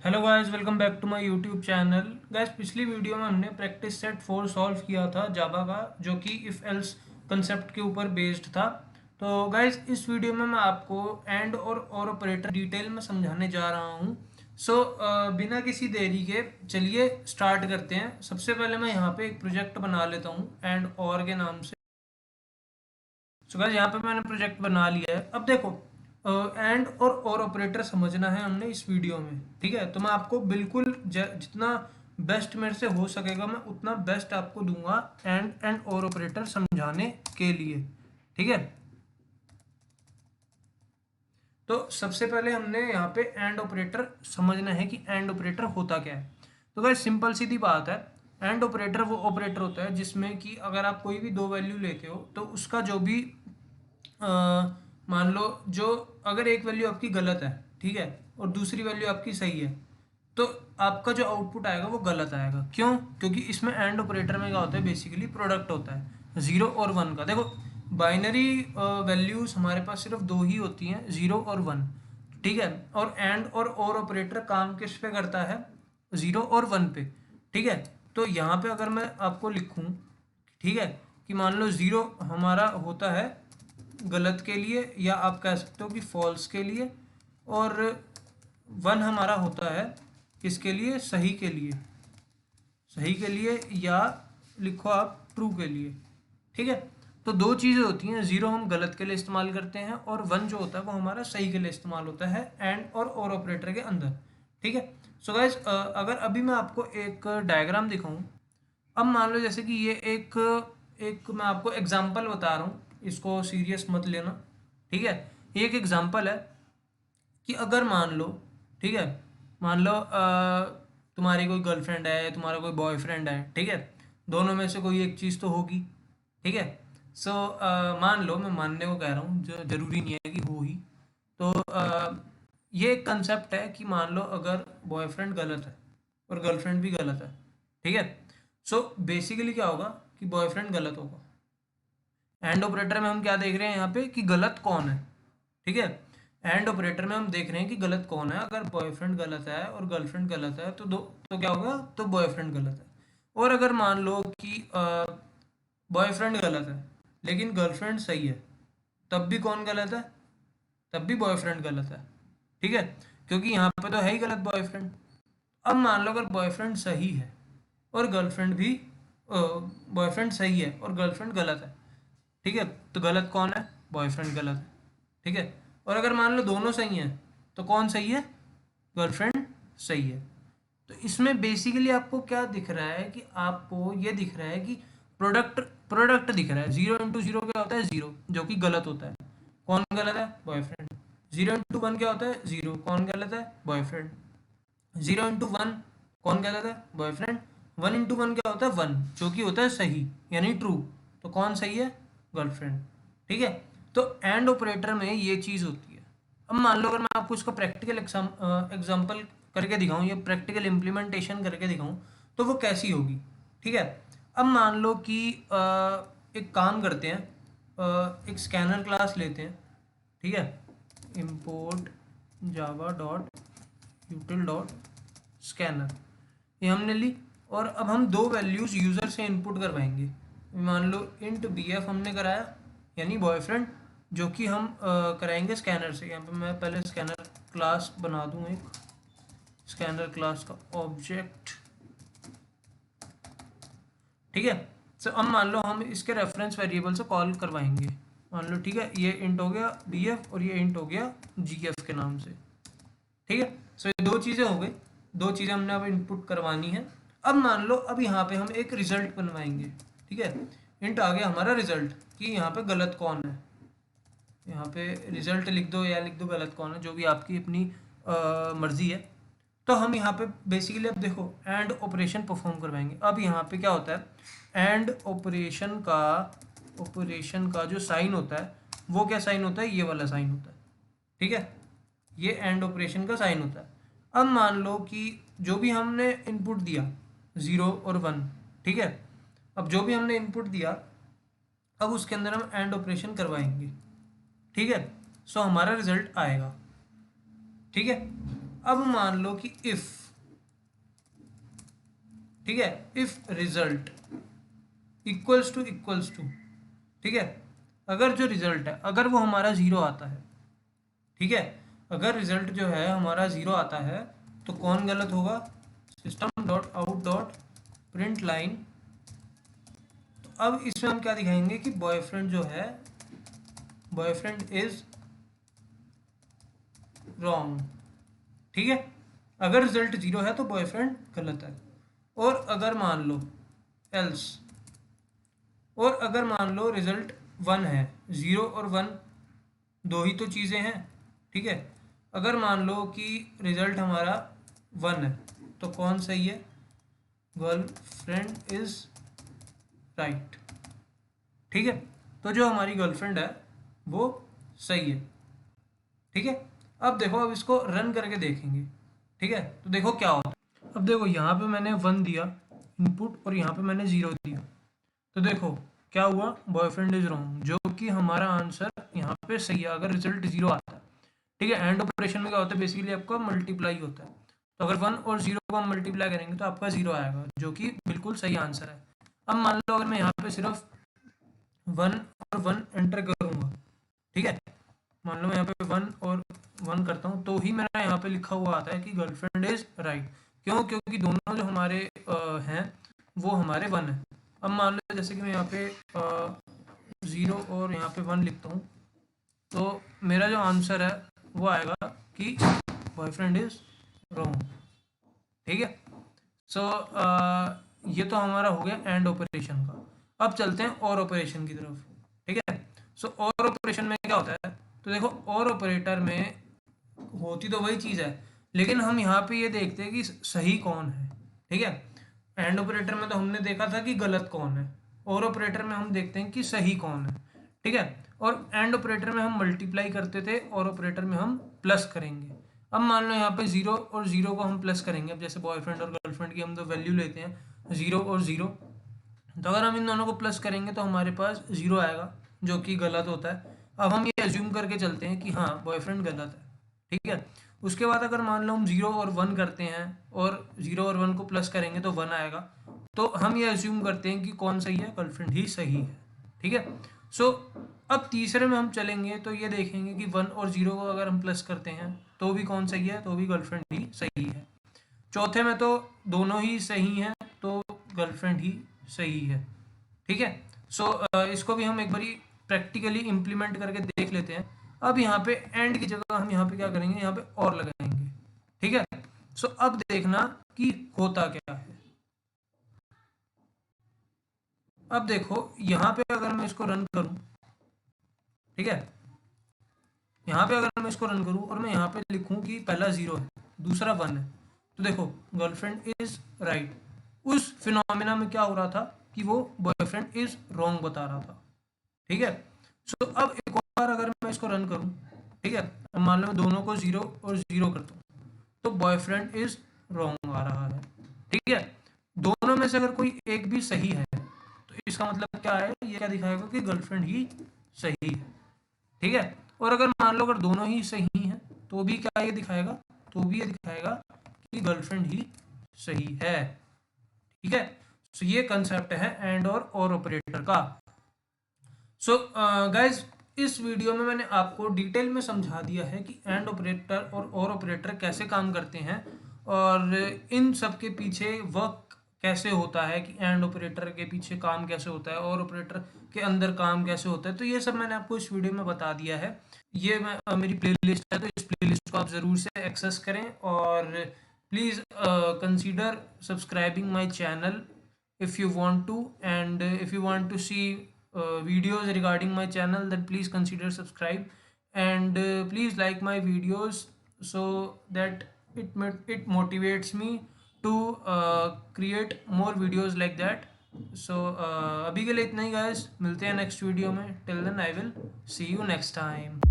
Hello guys, welcome back to my YouTube channel. Guys, पिछली video में हमने practice set 4 solve किया था जावा का, जो कि इफ़ एल्स कंसेप्ट के ऊपर बेस्ड था। तो गाइस, इस वीडियो में मैं आपको एंड और ऑपरेटर डिटेल में समझाने जा रहा हूँ। बिना किसी देरी के चलिए स्टार्ट करते हैं। सबसे पहले मैं यहाँ पे एक प्रोजेक्ट बना लेता हूँ एंड और के नाम से। सो गाइस, यहाँ पे मैंने प्रोजेक्ट बना लिया है। अब देखो, एंड और ऑपरेटर समझना है हमने इस वीडियो में। ठीक है, तो मैं आपको बिल्कुल जितना बेस्ट मेरे से हो सकेगा मैं उतना बेस्ट आपको दूंगा एंड और ऑपरेटर समझाने के लिए। ठीक है, तो सबसे पहले हमने यहाँ पे एंड ऑपरेटर समझना है कि एंड ऑपरेटर होता क्या है। तो गाइस, सिंपल सीधी बात है। एंड ऑपरेटर वो ऑपरेटर होता है जिसमें कि अगर आप कोई भी दो वैल्यू लेते हो तो उसका जो भी अ, मान लो, जो अगर एक वैल्यू आपकी गलत है, ठीक है, और दूसरी वैल्यू आपकी सही है, तो आपका जो आउटपुट आएगा वो गलत आएगा। क्यों? क्योंकि इसमें एंड ऑपरेटर में क्या होता है, बेसिकली प्रोडक्ट होता है ज़ीरो और वन का। देखो, बाइनरी वैल्यूज हमारे पास सिर्फ दो ही होती हैं, ज़ीरो और वन। ठीक है, और एंड और ऑपरेटर काम किस पे करता है? ज़ीरो और वन पे। ठीक है, तो यहाँ पे अगर मैं आपको लिखूँ, ठीक है, कि मान लो ज़ीरो हमारा होता है गलत के लिए, या आप कह सकते हो कि फॉल्स के लिए, और वन हमारा होता है किसके लिए? सही के लिए। सही के लिए, या लिखो आप ट्रू के लिए। ठीक है, तो दो चीज़ें होती हैं, ज़ीरो हम गलत के लिए इस्तेमाल करते हैं और वन जो होता है वो हमारा सही के लिए इस्तेमाल होता है एंड और ऑपरेटर के अंदर। ठीक है, सो गाइज, अगर अभी मैं आपको एक डायग्राम दिखाऊं। अब मान लो जैसे कि ये एक एक मैं आपको एग्जांपल बता रहा हूँ, इसको सीरियस मत लेना। ठीक है, ये एक एग्जांपल है कि अगर मान लो, ठीक है, मान लो तुम्हारी कोई गर्लफ्रेंड है, तुम्हारा कोई बॉयफ्रेंड है, ठीक है, दोनों में से कोई एक चीज़ तो होगी। ठीक है, मान लो, मैं मानने को कह रहा हूँ, जो ज़रूरी नहीं है कि हो ही। तो ये एक कंसेप्ट है कि मान लो अगर बॉयफ्रेंड गलत है और गर्लफ्रेंड भी गलत है, ठीक है, बेसिकली क्या होगा कि बॉयफ्रेंड गलत होगा। एंड ऑपरेटर में हम क्या देख रहे हैं यहाँ पे कि गलत कौन है। ठीक है, एंड ऑपरेटर में हम देख रहे हैं कि गलत कौन है। अगर बॉयफ्रेंड गलत है और गर्लफ्रेंड गलत है तो क्या होगा? तो बॉयफ्रेंड गलत है। और अगर मान लो कि बॉयफ्रेंड गलत है लेकिन गर्लफ्रेंड सही है, तब भी कौन गलत है? तब भी बॉयफ्रेंड गलत है। ठीक है, क्योंकि यहाँ पे तो है ही गलत बॉयफ्रेंड। अब मान लो अगर बॉयफ्रेंड सही है और गर्लफ्रेंड भी, बॉयफ्रेंड सही है और गर्लफ्रेंड गलत है, ठीक है, तो गलत कौन है? बॉयफ्रेंड गलत है। ठीक है, और अगर मान लो दोनों सही हैं तो कौन सही है? गर्लफ्रेंड सही है। तो इसमें बेसिकली आपको क्या दिख रहा है कि आपको ये दिख रहा है कि प्रोडक्ट प्रोडक्ट दिख रहा है। जीरो इंटू जीरो क्या होता है? जीरो, जो कि गलत होता है। कौन गलत है? बॉयफ्रेंड। जीरो इंटू वन क्या होता है? जीरो। कौन गलत है? बॉयफ्रेंड। जीरो इंटू वन कौन गलत है? बॉयफ्रेंड। वन इंटू वन क्या होता है? वन, जो कि होता है सही, यानी ट्रू। तो कौन सही है? गर्लफ्रेंड। ठीक है, तो एंड ऑपरेटर में ये चीज़ होती है। अब मान लो अगर मैं आपको इसका प्रैक्टिकल एग्जाम्पल करके दिखाऊं, या प्रैक्टिकल इम्प्लीमेंटेशन करके दिखाऊं, तो वो कैसी होगी। ठीक है, अब मान लो कि एक काम करते हैं, एक स्कैनर क्लास लेते हैं। ठीक है, import java dot यूटिल dot scanner, ये हमने ली। और अब हम दो वैल्यूज़ यूज़र से इनपुट करवाएंगे। मान लो इंट बी एफ हमने कराया, यानी बॉयफ्रेंड, जो कि हम कराएंगे स्कैनर से। यहाँ पे मैं पहले स्कैनर क्लास बना दूँ, एक स्कैनर क्लास का ऑब्जेक्ट। ठीक है, सो अब मान लो हम इसके रेफरेंस वेरिएबल से कॉल करवाएंगे। मान लो, ठीक है, ये इंट हो गया बी एफ और ये इंट हो गया जी एफ के नाम से। ठीक है, ये दो चीज़ें हो गई। दो चीज़ें हमने अब इनपुट करवानी है। अब मान लो अब यहाँ पे हम एक रिजल्ट बनवाएंगे। ठीक है, इंट आ गया हमारा रिजल्ट, कि यहाँ पे गलत कौन है। यहाँ पे रिजल्ट लिख दो या लिख दो गलत कौन है, जो भी आपकी अपनी मर्जी है। तो हम यहाँ पे बेसिकली अब देखो एंड ऑपरेशन परफॉर्म करवाएंगे। अब यहाँ पे क्या होता है, एंड ऑपरेशन का जो साइन होता है वो क्या साइन होता है? ये वाला साइन होता है। ठीक है, ये एंड ऑपरेशन का साइन होता है। अब मान लो कि जो भी हमने इनपुट दिया, ज़ीरो और वन, ठीक है, अब जो भी हमने इनपुट दिया, अब उसके अंदर हम एंड ऑपरेशन करवाएंगे। ठीक है, हमारा रिजल्ट आएगा। ठीक है, अब मान लो कि इफ, ठीक है, इफ रिजल्ट इक्वल्स टू, ठीक है, अगर जो रिजल्ट है अगर वो हमारा जीरो आता है, ठीक है, अगर रिजल्ट जो है हमारा जीरो आता है तो कौन गलत होगा, system dot out dot print line. तो अब इसमें हम क्या दिखाएंगे कि बॉयफ्रेंड जो है, बॉयफ्रेंड इज रॉन्ग, ठीक है, अगर रिजल्ट जीरो है तो बॉयफ्रेंड गलत है। और अगर मान लो एल्स, और अगर मान लो रिजल्ट वन है, जीरो और वन दो ही तो चीज़ें हैं, ठीक है, अगर मान लो कि रिजल्ट हमारा वन है तो कौन सही है, गर्लफ्रेंड इज राइट, ठीक है, तो जो हमारी गर्लफ्रेंड है वो सही है, ठीक है। अब देखो, अब इसको रन करके देखेंगे, ठीक है, तो देखो क्या होता है। अब देखो यहाँ पे मैंने वन दिया इनपुट और यहाँ पे मैंने जीरो दिया, तो देखो क्या हुआ, बॉयफ्रेंड इज रॉन्ग, जो कि हमारा आंसर यहाँ पे सही है अगर रिजल्ट जीरो आता है, ठीक है। एंड ऑपरेशन में क्या होता है, बेसिकली आपका मल्टीप्लाई होता है, तो अगर वन और जीरो को हम मल्टीप्लाई करेंगे तो आपका जीरो आएगा, जो कि बिल्कुल सही आंसर है। अब मान लो अगर मैं यहाँ पे सिर्फ वन और वन एंटर करूँगा, ठीक है, मान लो मैं यहाँ पे वन और वन करता हूँ तो ही मेरा यहाँ पे लिखा हुआ आता है कि गर्लफ्रेंड इज राइट, क्यों, क्योंकि दोनों जो हमारे हैं वो हमारे वन है। अब मान लो जैसे कि मैं यहाँ पे ज़ीरो और यहाँ पे वन लिखता हूँ तो मेरा जो आंसर है वो आएगा कि बॉयफ्रेंड इज रॉन्ग, ठीक है। सो ये तो हमारा हो गया एंड ऑपरेशन का। अब चलते हैं और ऑपरेशन की तरफ, ठीक है। सो और ऑपरेशन में क्या होता है, तो देखो और ऑपरेटर में होती तो वही चीज़ है, लेकिन हम यहाँ पे ये देखते हैं कि सही कौन है, ठीक है। एंड ऑपरेटर में तो हमने देखा था कि गलत कौन है, और ऑपरेटर में हम देखते हैं कि सही कौन है, ठीक है। और एंड ऑपरेटर में हम मल्टीप्लाई करते थे, और ऑपरेटर में हम प्लस करेंगे। अब मान लो यहाँ पे जीरो और जीरो को हम प्लस करेंगे, अब जैसे बॉयफ्रेंड और गर्लफ्रेंड की हम तो वैल्यू लेते हैं जीरो और जीरो, तो अगर हम इन दोनों को प्लस करेंगे तो हमारे पास जीरो आएगा, जो कि गलत होता है। अब हम ये एज्यूम करके चलते हैं कि हाँ बॉयफ्रेंड गलत है, ठीक है। उसके बाद अगर मान लो हम जीरो और वन करते हैं और जीरो और वन को प्लस करेंगे तो वन आएगा, तो हम ये एज्यूम करते हैं कि कौन सही है, गर्लफ्रेंड ही सही है, ठीक है। सो अब तीसरे में हम चलेंगे तो ये देखेंगे कि वन और जीरो को अगर हम प्लस करते हैं तो भी कौन सही है, तो भी गर्लफ्रेंड ही सही है। चौथे में तो दोनों ही सही हैं तो गर्लफ्रेंड ही सही है, ठीक है। सो इसको भी हम एक बारी प्रैक्टिकली इम्प्लीमेंट करके देख लेते हैं। अब यहाँ पे एंड की जगह हम यहाँ पे क्या करेंगे, यहाँ पे और लगाएंगे, ठीक है। सो अब देखना कि होता क्या है। अब देखो यहाँ पे अगर मैं इसको रन करूँ, ठीक है, यहाँ पे अगर मैं इसको रन करूँ और मैं यहाँ पे लिखूँ कि पहला जीरो है दूसरा वन है, तो देखो गर्लफ्रेंड इज राइट, उस फिनोमिना में क्या हो रहा था कि वो बॉयफ्रेंड इज रॉन्ग बता रहा था, ठीक है। सो अब एक बार अगर मैं इसको रन करूँ, ठीक है, अब मान लो मैं दोनों को जीरो और जीरो करता हूँ तो बॉयफ्रेंड इज रॉन्ग आ रहा है, ठीक है। दोनों में से अगर कोई एक भी सही है तो इसका मतलब क्या है, ये क्या दिखाएगा कि गर्लफ्रेंड ही सही है, ठीक है। और अगर मान लो अगर दोनों ही सही हैं तो भी क्या ये दिखाएगा, तो भी ये दिखाएगा कि गर्लफ्रेंड ही सही है, ठीक है। सो ये कंसेप्ट है एंड और ऑपरेटर का। सो गाइज इस वीडियो में मैंने आपको डिटेल में समझा दिया है कि एंड ऑपरेटर और ऑपरेटर कैसे काम करते हैं, और इन सब के पीछे वर्क कैसे होता है, कि एंड ऑपरेटर के पीछे काम कैसे होता है और ऑपरेटर के अंदर काम कैसे होता है। तो ये सब मैंने आपको इस वीडियो में बता दिया है। ये मेरी प्लेलिस्ट है, तो इस प्लेलिस्ट को आप ज़रूर से एक्सेस करें, और please consider subscribing my channel if you want to, and if you want to see videos regarding my channel, then please consider subscribe, and please like my videos so that it motivates me to create more videos like that. So अभी के लिए इतना ही guys, मिलते हैं next video में, till then I will see you next time.